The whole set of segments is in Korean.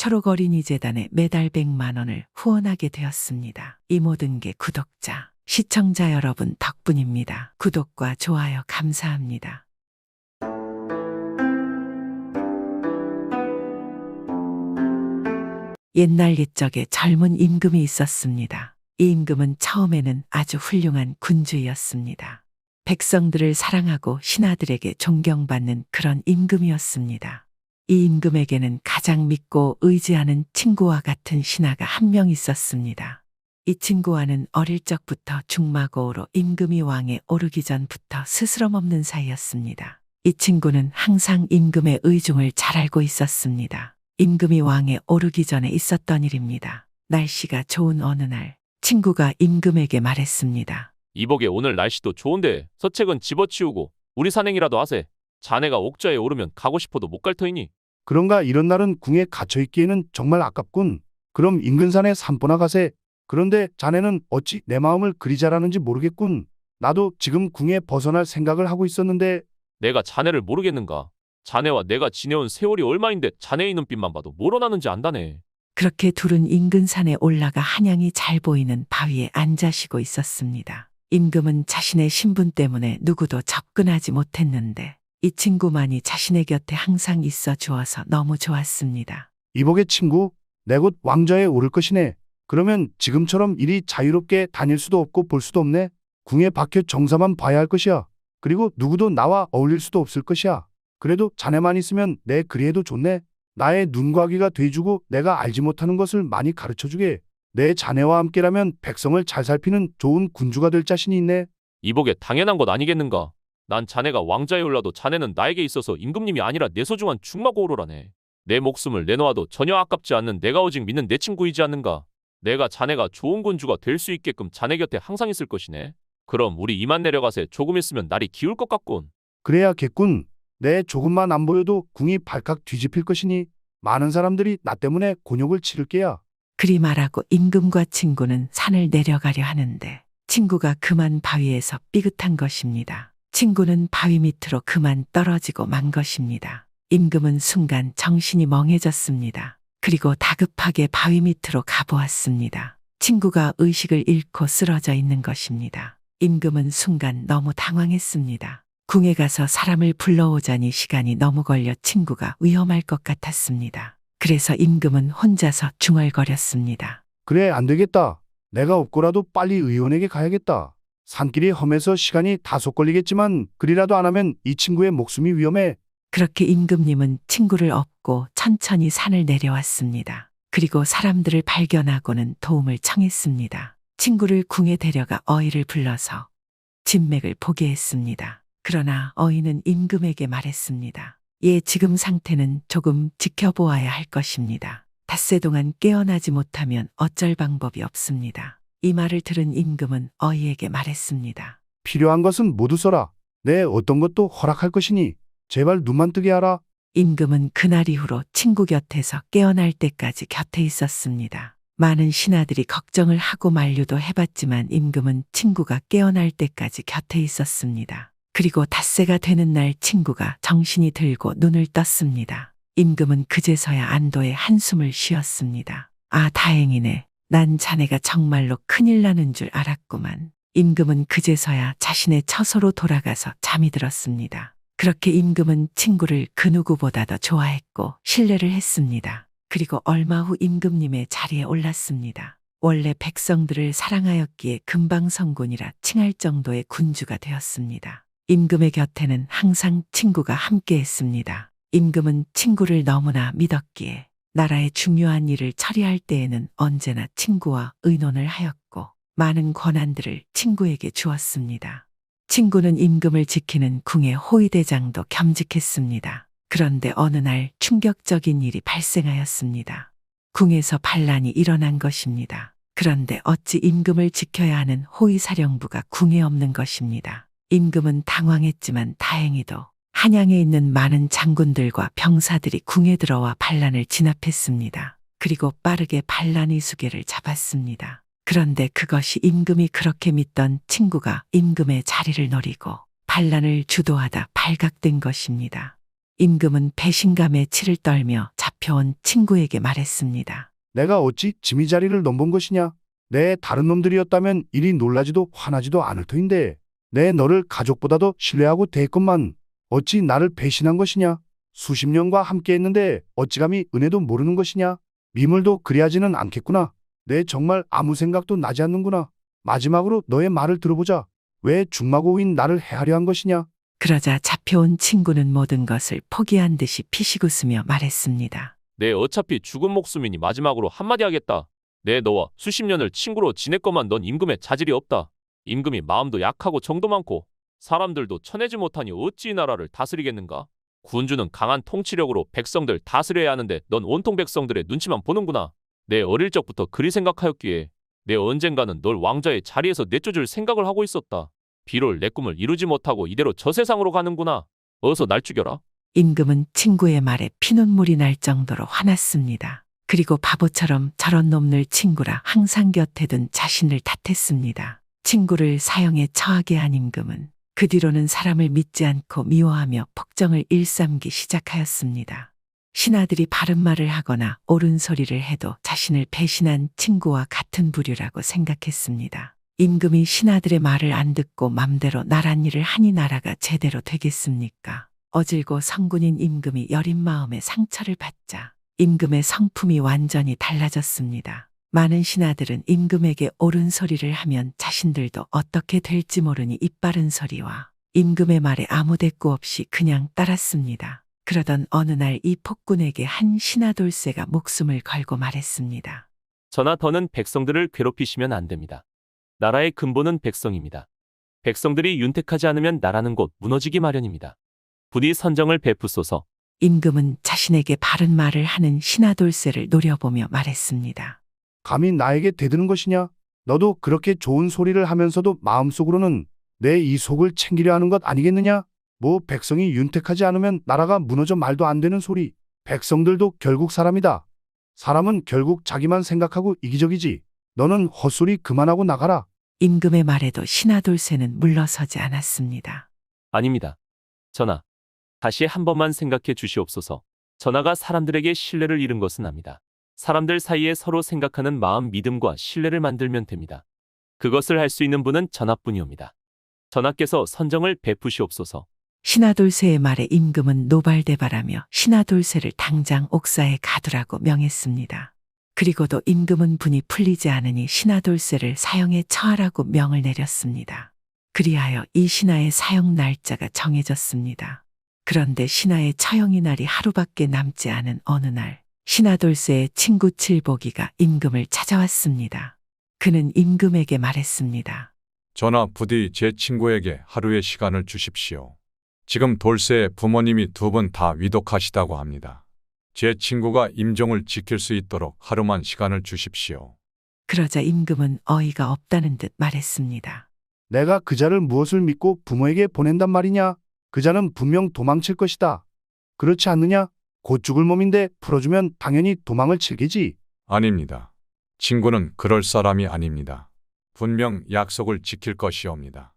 초록어린이재단에 매달 100만 원을 후원하게 되었습니다. 이 모든 게 구독자, 시청자 여러분 덕분입니다. 구독과 좋아요 감사합니다. 옛날 옛적에 젊은 임금이 있었습니다. 이 임금은 처음에는 아주 훌륭한 군주였습니다. 백성들을 사랑하고 신하들에게 존경받는 그런 임금이었습니다. 이 임금에게는 가장 믿고 의지하는 친구와 같은 신하가 한 명 있었습니다. 이 친구와는 어릴 적부터 중마고우로 임금이 왕에 오르기 전부터 스스럼 없는 사이였습니다. 이 친구는 항상 임금의 의중을 잘 알고 있었습니다. 임금이 왕에 오르기 전에 있었던 일입니다. 날씨가 좋은 어느 날 친구가 임금에게 말했습니다. 이복에 오늘 날씨도 좋은데 서책은 집어치우고 우리 산행이라도 하세. 자네가 옥좌에 오르면 가고 싶어도 못 갈 터이니. 그런가 이런 날은 궁에 갇혀있기에는 정말 아깝군. 그럼 인근산에 산보나 가세. 그런데 자네는 어찌 내 마음을 그리 잘 아는지 모르겠군. 나도 지금 궁에 벗어날 생각을 하고 있었는데. 내가 자네를 모르겠는가. 자네와 내가 지내온 세월이 얼마인데 자네의 눈빛만 봐도 뭘 원하는지 안다네. 그렇게 둘은 인근 산에 올라가 한양이 잘 보이는 바위에 앉아 쉬고 있었습니다. 임금은 자신의 신분 때문에 누구도 접근하지 못했는데 이 친구만이 자신의 곁에 항상 있어 주어서 너무 좋았습니다. 이복의 친구, 내 곧 왕좌에 오를 것이네. 그러면 지금처럼 이리 자유롭게 다닐 수도 없고 볼 수도 없네. 궁에 박혀 정사만 봐야 할 것이야. 그리고 누구도 나와 어울릴 수도 없을 것이야. 그래도 자네만 있으면 내 그리해도 좋네. 나의 눈과 귀가 돼주고 내가 알지 못하는 것을 많이 가르쳐주게. 내 자네와 함께라면 백성을 잘 살피는 좋은 군주가 될 자신이 있네. 이복에 당연한 것 아니겠는가. 난 자네가 왕좌에 올라도 자네는 나에게 있어서 임금님이 아니라 내 소중한 중마고우로라네. 내 목숨을 내놓아도 전혀 아깝지 않는 내가 오직 믿는 내 친구이지 않는가. 내가 자네가 좋은 군주가 될 수 있게끔 자네 곁에 항상 있을 것이네. 그럼 우리 이만 내려가세. 조금 있으면 날이 기울 것 같군. 그래야겠군. 내 조금만 안 보여도 궁이 발칵 뒤집힐 것이니 많은 사람들이 나 때문에 곤욕을 치를 게야. 그리 말하고 임금과 친구는 산을 내려가려 하는데 친구가 그만 바위에서 삐긋한 것입니다. 친구는 바위 밑으로 그만 떨어지고 만 것입니다. 임금은 순간 정신이 멍해졌습니다. 그리고 다급하게 바위 밑으로 가보았습니다. 친구가 의식을 잃고 쓰러져 있는 것입니다. 임금은 순간 너무 당황했습니다. 궁에 가서 사람을 불러오자니 시간이 너무 걸려 친구가 위험할 것 같았습니다. 그래서 임금은 혼자서 중얼거렸습니다. 그래, 안 되겠다. 내가 없고라도 빨리 의원에게 가야겠다. 산길이 험해서 시간이 다소 걸리겠지만 그리라도 안 하면 이 친구의 목숨이 위험해. 그렇게 임금님은 친구를 업고 천천히 산을 내려왔습니다. 그리고 사람들을 발견하고는 도움을 청했습니다. 친구를 궁에 데려가 어이를 불러서 진맥을 보게 했습니다. 그러나 어이는 임금에게 말했습니다. 지금 상태는 조금 지켜보아야 할 것입니다. 닷새 동안 깨어나지 못하면 어쩔 방법이 없습니다. 이 말을 들은 임금은 어이에게 말했습니다. 필요한 것은 모두 써라. 내 어떤 것도 허락할 것이니 제발 눈만 뜨게 하라. 임금은 그날 이후로 친구 곁에서 깨어날 때까지 곁에 있었습니다. 많은 신하들이 걱정을 하고 만류도 해봤지만 임금은 친구가 깨어날 때까지 곁에 있었습니다. 그리고 닷새가 되는 날 친구가 정신이 들고 눈을 떴습니다. 임금은 그제서야 안도의 한숨을 쉬었습니다. 아, 다행이네. 난 자네가 정말로 큰일 나는 줄 알았구만. 임금은 그제서야 자신의 처소로 돌아가서 잠이 들었습니다. 그렇게 임금은 친구를 그 누구보다도 좋아했고 신뢰를 했습니다. 그리고 얼마 후 임금님의 자리에 올랐습니다. 원래 백성들을 사랑하였기에 금방성군이라 칭할 정도의 군주가 되었습니다. 임금의 곁에는 항상 친구가 함께했습니다. 임금은 친구를 너무나 믿었기에 나라의 중요한 일을 처리할 때에는 언제나 친구와 의논을 하였고 많은 권한들을 친구에게 주었습니다. 친구는 임금을 지키는 궁의 호위대장도 겸직했습니다. 그런데 어느 날 충격적인 일이 발생하였습니다. 궁에서 반란이 일어난 것입니다. 그런데 어찌 임금을 지켜야 하는 호위사령부가 궁에 없는 것입니다. 임금은 당황했지만 다행히도 한양에 있는 많은 장군들과 병사들이 궁에 들어와 반란을 진압했습니다. 그리고 빠르게 반란 이수계를 잡았습니다. 그런데 그것이 임금이 그렇게 믿던 친구가 임금의 자리를 노리고 반란을 주도하다 발각된 것입니다. 임금은 배신감에 치를 떨며 잡혀온 친구에게 말했습니다. 내가 어찌 지미 자리를 넘본 것이냐? 내 다른 놈들이었다면 이리 놀라지도 화나지도 않을 터인데 내 너를 가족보다도 신뢰하고 대했건만 어찌 나를 배신한 것이냐? 수십 년과 함께했는데 어찌 감히 은혜도 모르는 것이냐? 미물도 그리하지는 않겠구나. 내 정말 아무 생각도 나지 않는구나. 마지막으로 너의 말을 들어보자. 왜 중마고우인 나를 해하려 한 것이냐? 그러자 잡혀온 친구는 모든 것을 포기한 듯이 피식 웃으며 말했습니다. 내 어차피 죽은 목숨이니 마지막으로 한마디 하겠다. 내 너와 수십 년을 친구로 지냈건만 넌 임금의 자질이 없다. 임금이 마음도 약하고 정도 많고 사람들도 쳐내지 못하니 어찌 이 나라를 다스리겠는가? 군주는 강한 통치력으로 백성들 다스려야 하는데 넌 온통 백성들의 눈치만 보는구나. 내 어릴 적부터 그리 생각하였기에 내 언젠가는 널 왕자의 자리에서 내쫓을 생각을 하고 있었다. 비록 내 꿈을 이루지 못하고 이대로 저 세상으로 가는구나. 어서 날 죽여라. 임금은 친구의 말에 피눈물이 날 정도로 화났습니다. 그리고 바보처럼 저런 놈을 친구라 항상 곁에 둔 자신을 탓했습니다. 친구를 사형에 처하게 한 임금은 그 뒤로는 사람을 믿지 않고 미워하며 폭정을 일삼기 시작하였습니다. 신하들이 바른 말을 하거나 옳은 소리를 해도 자신을 배신한 친구와 같은 부류라고 생각했습니다. 임금이 신하들의 말을 안 듣고 맘대로 나란 일을 하니 나라가 제대로 되겠습니까? 어질고 성군인 임금이 여린 마음에 상처를 받자 임금의 성품이 완전히 달라졌습니다. 많은 신하들은 임금에게 옳은 소리를 하면 자신들도 어떻게 될지 모르니 입바른 소리와 임금의 말에 아무 대꾸 없이 그냥 따랐습니다. 그러던 어느 날 이 폭군에게 한 신하돌쇠가 목숨을 걸고 말했습니다. 전하, 더는 백성들을 괴롭히시면 안 됩니다. 나라의 근본은 백성입니다. 백성들이 윤택하지 않으면 나라는 곧 무너지기 마련입니다. 부디 선정을 베푸소서. 임금은 자신에게 바른 말을 하는 신하돌쇠를 노려보며 말했습니다. 감히 나에게 대드는 것이냐? 너도 그렇게 좋은 소리를 하면서도 마음속으로는 내 이 속을 챙기려 하는 것 아니겠느냐? 뭐 백성이 윤택하지 않으면 나라가 무너져 말도 안 되는 소리. 백성들도 결국 사람이다. 사람은 결국 자기만 생각하고 이기적이지. 너는 헛소리 그만하고 나가라. 임금의 말에도 신하돌쇠는 물러서지 않았습니다. 아닙니다. 전하, 다시 한 번만 생각해 주시옵소서. 전하가 사람들에게 신뢰를 잃은 것은 압니다. 사람들 사이에 서로 생각하는 마음, 믿음과 신뢰를 만들면 됩니다. 그것을 할 수 있는 분은 전하뿐이옵니다. 전하께서 선정을 베푸시옵소서. 신하돌쇠의 말에 임금은 노발대발하며 신하돌쇠를 당장 옥사에 가두라고 명했습니다. 그리고도 임금은 분이 풀리지 않으니 신하돌쇠를 사형에 처하라고 명을 내렸습니다. 그리하여 이 신하의 사형 날짜가 정해졌습니다. 그런데 신하의 처형의 날이 하루밖에 남지 않은 어느 날 신하돌쇠의 친구 칠보기가 임금을 찾아왔습니다. 그는 임금에게 말했습니다. 전하, 부디 제 친구에게 하루의 시간을 주십시오. 지금 돌쇠의 부모님이 두 분 다 위독하시다고 합니다. 제 친구가 임종을 지킬 수 있도록 하루만 시간을 주십시오. 그러자 임금은 어이가 없다는 듯 말했습니다. 내가 그자를 무엇을 믿고 부모에게 보낸단 말이냐? 그자는 분명 도망칠 것이다. 그렇지 않느냐? 곧 죽을 몸인데 풀어주면 당연히 도망을 치겠지. 아닙니다. 친구는 그럴 사람이 아닙니다. 분명 약속을 지킬 것이옵니다.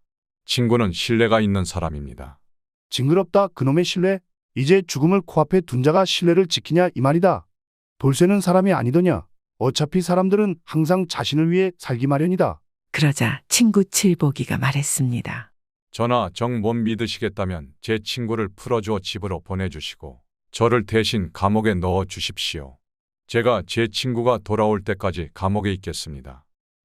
친구는 신뢰가 있는 사람입니다. 징그럽다 그놈의 신뢰. 이제 죽음을 코앞에 둔 자가 신뢰를 지키냐 이 말이다. 돌쇠는 사람이 아니더냐. 어차피 사람들은 항상 자신을 위해 살기 마련이다. 그러자 친구 칠보기가 말했습니다. 전하, 정 못 믿으시겠다면 제 친구를 풀어주어 집으로 보내주시고 저를 대신 감옥에 넣어 주십시오. 제가 제 친구가 돌아올 때까지 감옥에 있겠습니다.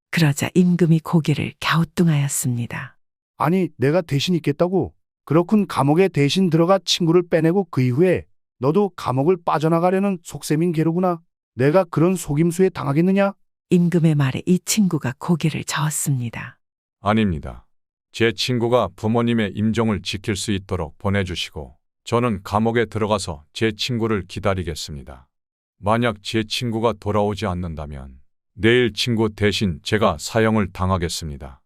그러자 임금이 고개를 갸우뚱하였습니다. 아니 내가 대신 있겠다고? 그렇군 감옥에 대신 들어가 친구를 빼내고 그 이후에 너도 감옥을 빠져나가려는 속셈인 게로구나. 내가 그런 속임수에 당하겠느냐? 임금의 말에 이 친구가 고개를 저었습니다. 아닙니다. 제 친구가 부모님의 임종을 지킬 수 있도록 보내주시고 저는 감옥에 들어가서 제 친구를 기다리겠습니다. 만약 제 친구가 돌아오지 않는다면 내일 친구 대신 제가 사형을 당하겠습니다.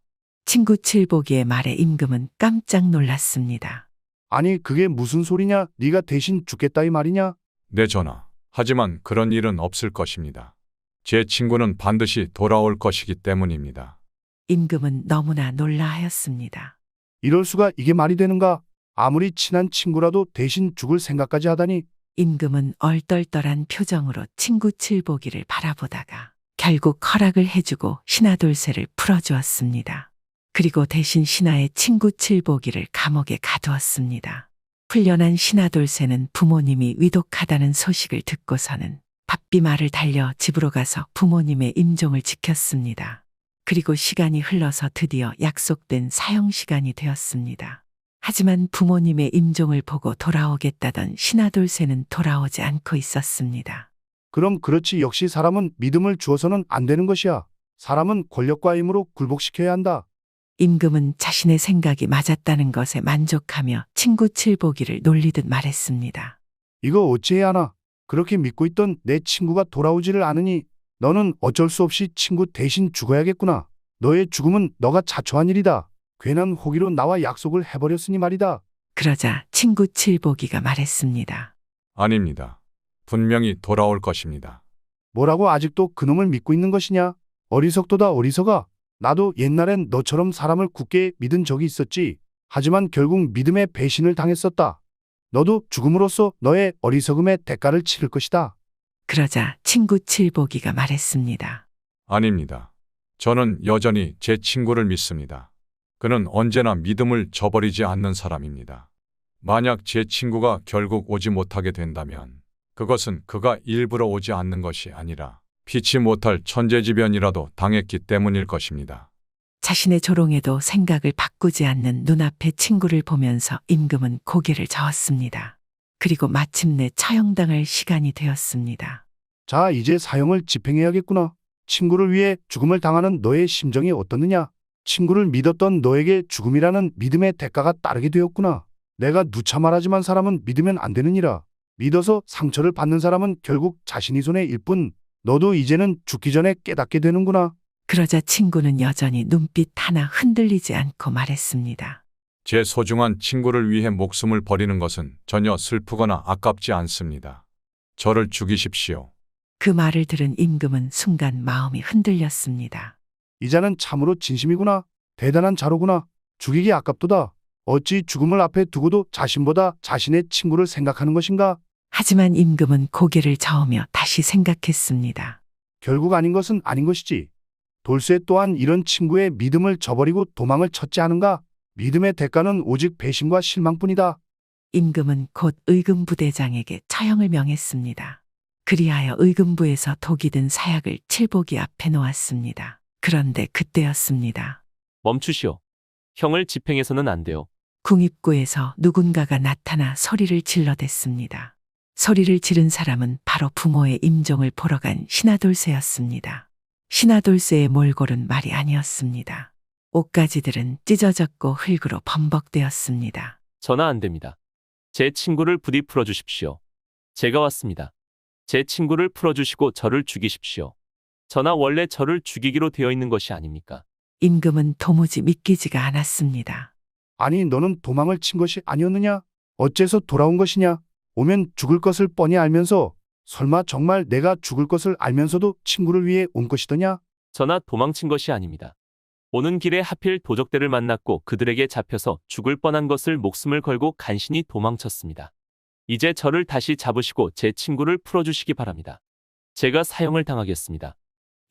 친구 칠보기의 말에 임금은 깜짝 놀랐습니다. 아니 그게 무슨 소리냐? 네가 대신 죽겠다 이 말이냐? 네, 전하. 하지만 그런 일은 없을 것입니다. 제 친구는 반드시 돌아올 것이기 때문입니다. 임금은 너무나 놀라하였습니다. 이럴 수가 이게 말이 되는가? 아무리 친한 친구라도 대신 죽을 생각까지 하다니 임금은 얼떨떨한 표정으로 친구 칠보기를 바라보다가 결국 허락을 해주고 신하돌쇠를 풀어주었습니다. 그리고 대신 신하의 친구 칠보기를 감옥에 가두었습니다. 훈련한 신하돌쇠는 부모님이 위독하다는 소식을 듣고서는 바삐 말을 달려 집으로 가서 부모님의 임종을 지켰습니다. 그리고 시간이 흘러서 드디어 약속된 사형 시간이 되었습니다. 하지만 부모님의 임종을 보고 돌아오겠다던 신하돌쇠는 돌아오지 않고 있었습니다. 그럼 그렇지 역시 사람은 믿음을 주어서는 안 되는 것이야. 사람은 권력과 힘으로 굴복시켜야 한다. 임금은 자신의 생각이 맞았다는 것에 만족하며 친구 칠보기를 놀리듯 말했습니다. 이거 어찌해야 하나? 그렇게 믿고 있던 내 친구가 돌아오지를 않으니 너는 어쩔 수 없이 친구 대신 죽어야겠구나. 너의 죽음은 너가 자초한 일이다. 괜한 호기로 나와 약속을 해버렸으니 말이다. 그러자 친구 칠보기가 말했습니다. 아닙니다. 분명히 돌아올 것입니다. 뭐라고 아직도 그놈을 믿고 있는 것이냐? 어리석도다 어리석아. 나도 옛날엔 너처럼 사람을 굳게 믿은 적이 있었지. 하지만 결국 믿음의 배신을 당했었다. 너도 죽음으로써 너의 어리석음의 대가를 치를 것이다. 그러자 친구 칠보기가 말했습니다. 아닙니다. 저는 여전히 제 친구를 믿습니다. 그는 언제나 믿음을 저버리지 않는 사람입니다. 만약 제 친구가 결국 오지 못하게 된다면 그것은 그가 일부러 오지 않는 것이 아니라 피치 못할 천재지변이라도 당했기 때문일 것입니다. 자신의 조롱에도 생각을 바꾸지 않는 눈앞의 친구를 보면서 임금은 고개를 저었습니다. 그리고 마침내 처형당할 시간이 되었습니다. 자, 이제 사형을 집행해야겠구나. 친구를 위해 죽음을 당하는 너의 심정이 어떻느냐? 친구를 믿었던 너에게 죽음이라는 믿음의 대가가 따르게 되었구나. 내가 누차 말하지만 사람은 믿으면 안 되느니라. 믿어서 상처를 받는 사람은 결국 자신이 손해일 뿐. 너도 이제는 죽기 전에 깨닫게 되는구나. 그러자 친구는 여전히 눈빛 하나 흔들리지 않고 말했습니다. 제 소중한 친구를 위해 목숨을 버리는 것은 전혀 슬프거나 아깝지 않습니다. 저를 죽이십시오. 그 말을 들은 임금은 순간 마음이 흔들렸습니다. 이 자는 참으로 진심이구나. 대단한 자로구나. 죽이기 아깝도다. 어찌 죽음을 앞에 두고도 자신보다 자신의 친구를 생각하는 것인가? 하지만 임금은 고개를 저으며 다시 생각했습니다. 결국 아닌 것은 아닌 것이지. 돌쇠 또한 이런 친구의 믿음을 저버리고 도망을 쳤지 않은가? 믿음의 대가는 오직 배신과 실망뿐이다. 임금은 곧 의금부대장에게 처형을 명했습니다. 그리하여 의금부에서 독이 든 사약을 칠보기 앞에 놓았습니다. 그런데 그때였습니다. 멈추시오. 형을 집행해서는 안 돼요. 궁입구에서 누군가가 나타나 소리를 질러댔습니다. 소리를 지른 사람은 바로 부모의 임종을 보러 간 신하돌쇠였습니다. 신하돌쇠의 몰골은 말이 아니었습니다. 옷가지들은 찢어졌고 흙으로 범벅되었습니다. 전화 안 됩니다. 제 친구를 부디 풀어주십시오. 제가 왔습니다. 제 친구를 풀어주시고 저를 죽이십시오. 전하 원래 저를 죽이기로 되어 있는 것이 아닙니까? 임금은 도무지 믿기지가 않았습니다. 아니 너는 도망을 친 것이 아니었느냐? 어째서 돌아온 것이냐? 오면 죽을 것을 뻔히 알면서 설마 정말 내가 죽을 것을 알면서도 친구를 위해 온 것이더냐? 전하 도망친 것이 아닙니다. 오는 길에 하필 도적들을 만났고 그들에게 잡혀서 죽을 뻔한 것을 목숨을 걸고 간신히 도망쳤습니다. 이제 저를 다시 잡으시고 제 친구를 풀어주시기 바랍니다. 제가 사형을 당하겠습니다.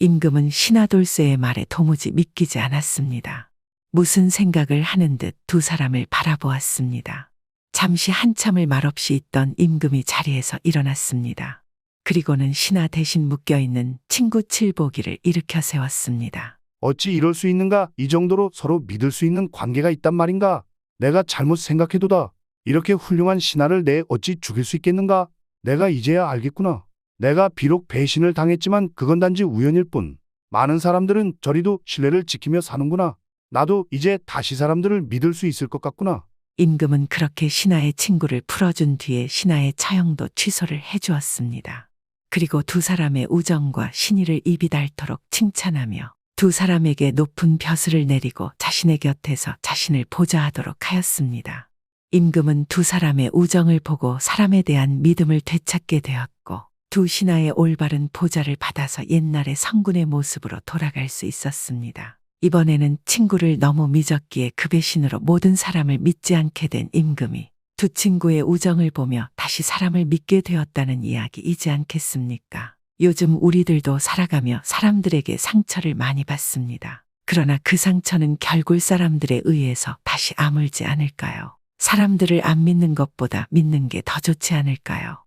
임금은 신하돌쇠의 말에 도무지 믿기지 않았습니다. 무슨 생각을 하는 듯 두 사람을 바라보았습니다. 잠시 한참을 말없이 있던 임금이 자리에서 일어났습니다. 그리고는 신하 대신 묶여있는 친구 칠보기를 일으켜 세웠습니다. 어찌 이럴 수 있는가? 이 정도로 서로 믿을 수 있는 관계가 있단 말인가? 내가 잘못 생각해도다. 이렇게 훌륭한 신하를 내 어찌 죽일 수 있겠는가? 내가 이제야 알겠구나. 내가 비록 배신을 당했지만 그건 단지 우연일 뿐. 많은 사람들은 저리도 신뢰를 지키며 사는구나. 나도 이제 다시 사람들을 믿을 수 있을 것 같구나. 임금은 그렇게 신하의 친구를 풀어준 뒤에 신하의 처형도 취소를 해주었습니다. 그리고 두 사람의 우정과 신의를 입이 닳도록 칭찬하며 두 사람에게 높은 벼슬을 내리고 자신의 곁에서 자신을 보좌하도록 하였습니다. 임금은 두 사람의 우정을 보고 사람에 대한 믿음을 되찾게 되었고 두 신하의 올바른 보좌를 받아서 옛날의 성군의 모습으로 돌아갈 수 있었습니다. 이번에는 친구를 너무 믿었기에 그 배신으로 모든 사람을 믿지 않게 된 임금이 두 친구의 우정을 보며 다시 사람을 믿게 되었다는 이야기이지 않겠습니까? 요즘 우리들도 살아가며 사람들에게 상처를 많이 받습니다. 그러나 그 상처는 결국 사람들에 의해서 다시 아물지 않을까요? 사람들을 안 믿는 것보다 믿는 게 더 좋지 않을까요?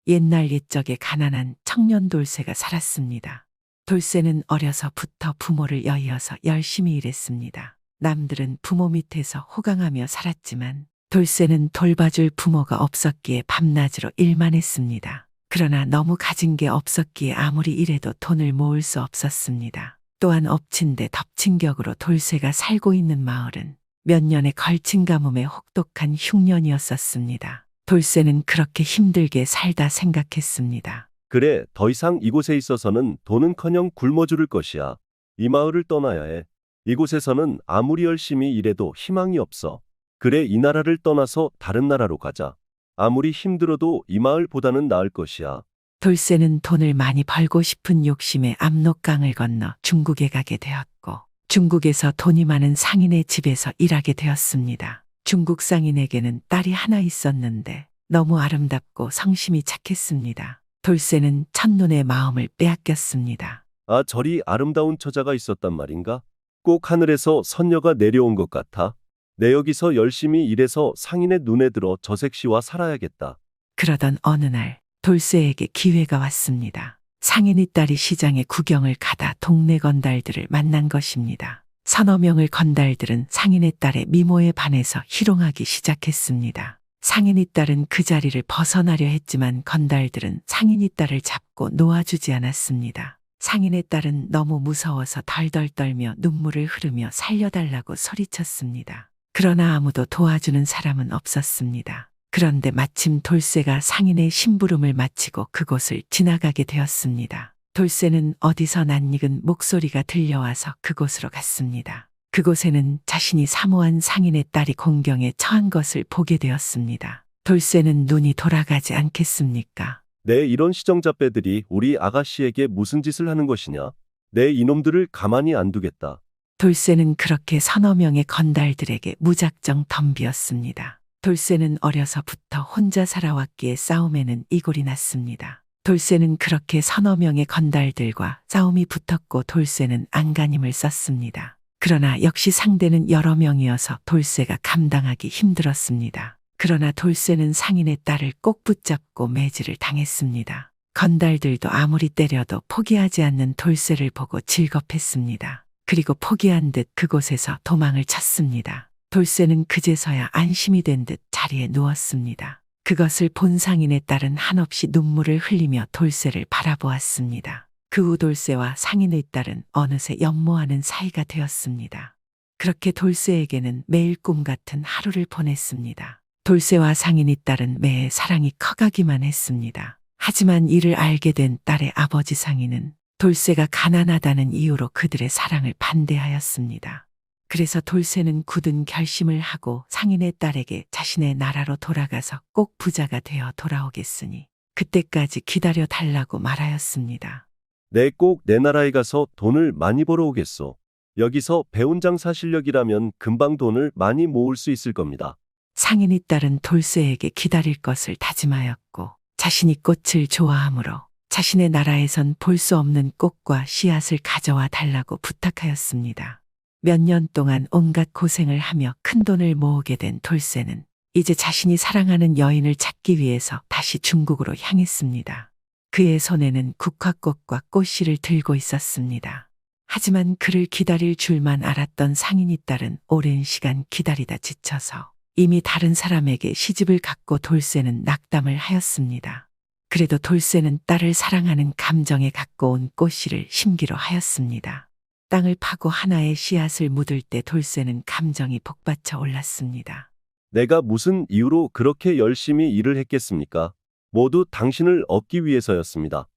옛날 옛적에 가난한 청년 돌쇠가 살았습니다. 돌쇠는 어려서부터 부모를 여의어서 열심히 일했습니다. 남들은 부모 밑에서 호강하며 살았지만 돌쇠는 돌봐줄 부모가 없었기에 밤낮으로 일만 했습니다. 그러나 너무 가진 게 없었기에 아무리 일해도 돈을 모을 수 없었습니다. 또한 엎친 데 덮친 격으로 돌쇠가 살고 있는 마을은 몇 년의 걸친 가뭄에 혹독한 흉년이었었습니다. 돌쇠는 그렇게 힘들게 살다 생각했습니다. 그래, 더 이상 이곳에 있어서는 돈은커녕 굶어 죽을 것이야. 이 마을을 떠나야 해. 이곳에서는 아무리 열심히 일해도 희망이 없어. 그래, 이 나라를 떠나서 다른 나라로 가자. 아무리 힘들어도 이 마을보다는 나을 것이야. 돌쇠는 돈을 많이 벌고 싶은 욕심에 압록강을 건너 중국에 가게 되었고 중국에서 돈이 많은 상인의 집에서 일하게 되었습니다. 중국 상인에게는 딸이 하나 있었는데 너무 아름답고 성심이 착했습니다. 돌쇠는 첫눈에 마음을 빼앗겼습니다. 아, 저리 아름다운 처자가 있었단 말인가? 꼭 하늘에서 선녀가 내려온 것 같아. 내 여기서 열심히 일해서 상인의 눈에 들어 저색시와 살아야겠다. 그러던 어느 날 돌쇠에게 기회가 왔습니다. 상인의 딸이 시장에 구경을 가다 동네 건달들을 만난 것입니다. 서너 명의 건달들은 상인의 딸의 미모에 반해서 희롱하기 시작했습니다. 상인의 딸은 그 자리를 벗어나려 했지만 건달들은 상인의 딸을 잡고 놓아주지 않았습니다. 상인의 딸은 너무 무서워서 덜덜 떨며 눈물을 흐르며 살려달라고 소리쳤습니다. 그러나 아무도 도와주는 사람은 없었습니다. 그런데 마침 돌쇠가 상인의 심부름을 마치고 그곳을 지나가게 되었습니다. 돌쇠는 어디서 낯익은 목소리가 들려와서 그곳으로 갔습니다. 그곳에는 자신이 사모한 상인의 딸이 공경에 처한 것을 보게 되었습니다. 돌쇠는 눈이 돌아가지 않겠습니까? 내 이런 시정잡배들이 우리 아가씨에게 무슨 짓을 하는 것이냐? 내 이놈들을 가만히 안 두겠다. 돌쇠는 그렇게 서너 명의 건달들에게 무작정 덤비었습니다. 돌쇠는 어려서부터 혼자 살아왔기에 싸움에는 이골이 났습니다. 돌쇠는 그렇게 서너 명의 건달들과 싸움이 붙었고 돌쇠는 안간힘을 썼습니다. 그러나 역시 상대는 여러 명이어서 돌쇠가 감당하기 힘들었습니다. 그러나 돌쇠는 상인의 딸을 꼭 붙잡고 매질을 당했습니다. 건달들도 아무리 때려도 포기하지 않는 돌쇠를 보고 질겁했습니다. 그리고 포기한 듯 그곳에서 도망을 쳤습니다. 돌쇠는 그제서야 안심이 된 듯 자리에 누웠습니다. 그것을 본 상인의 딸은 한없이 눈물을 흘리며 돌쇠를 바라보았습니다. 그 후 돌쇠와 상인의 딸은 어느새 연모하는 사이가 되었습니다. 그렇게 돌쇠에게는 매일 꿈 같은 하루를 보냈습니다. 돌쇠와 상인의 딸은 매일 사랑이 커가기만 했습니다. 하지만 이를 알게 된 딸의 아버지 상인은 돌쇠가 가난하다는 이유로 그들의 사랑을 반대하였습니다. 그래서 돌쇠는 굳은 결심을 하고 상인의 딸에게 자신의 나라로 돌아가서 꼭 부자가 되어 돌아오겠으니 그때까지 기다려 달라고 말하였습니다. 내 꼭 내 나라에 가서 돈을 많이 벌어오겠소. 여기서 배운 장사 실력이라면 금방 돈을 많이 모을 수 있을 겁니다. 상인의 딸은 돌쇠에게 기다릴 것을 다짐하였고 자신이 꽃을 좋아하므로 자신의 나라에선 볼 수 없는 꽃과 씨앗을 가져와 달라고 부탁하였습니다. 몇 년 동안 온갖 고생을 하며 큰돈을 모으게 된 돌쇠는 이제 자신이 사랑하는 여인을 찾기 위해서 다시 중국으로 향했습니다. 그의 손에는 국화꽃과 꽃씨를 들고 있었습니다. 하지만 그를 기다릴 줄만 알았던 상인의 딸은 오랜 시간 기다리다 지쳐서 이미 다른 사람에게 시집을 갔고 돌쇠는 낙담을 하였습니다. 그래도 돌쇠는 딸을 사랑하는 감정에 갖고 온 꽃씨를 심기로 하였습니다. 땅을 파고 하나의 씨앗을 묻을 때 돌쇠는 감정이 복받쳐 올랐습니다. 내가 무슨 이유로 그렇게 열심히 일을 했겠습니까? 모두 당신을 얻기 위해서였습니다.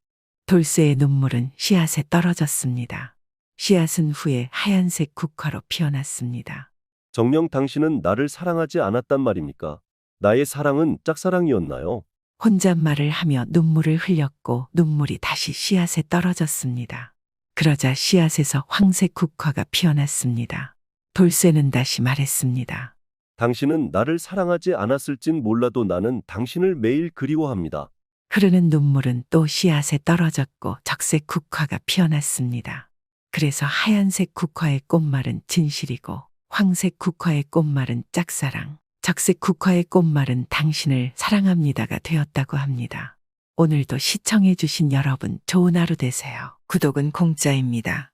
돌쇠의 눈물은 씨앗에 떨어졌습니다. 씨앗은 후에 하얀색 국화로 피어났습니다. 정녕 당신은 나를 사랑하지 않았단 말입니까? 나의 사랑은 짝사랑이었나요? 혼잣말을 하며 눈물을 흘렸고 눈물이 다시 씨앗에 떨어졌습니다. 그러자 씨앗에서 황색 국화가 피어났습니다. 돌쇠는 다시 말했습니다. 당신은 나를 사랑하지 않았을진 몰라도 나는 당신을 매일 그리워합니다. 흐르는 눈물은 또 씨앗에 떨어졌고 적색 국화가 피어났습니다. 그래서 하얀색 국화의 꽃말은 진실이고 황색 국화의 꽃말은 짝사랑, 적색 국화의 꽃말은 당신을 사랑합니다가 되었다고 합니다. 오늘도 시청해 주신 여러분 좋은 하루 되세요. 구독은 공짜입니다.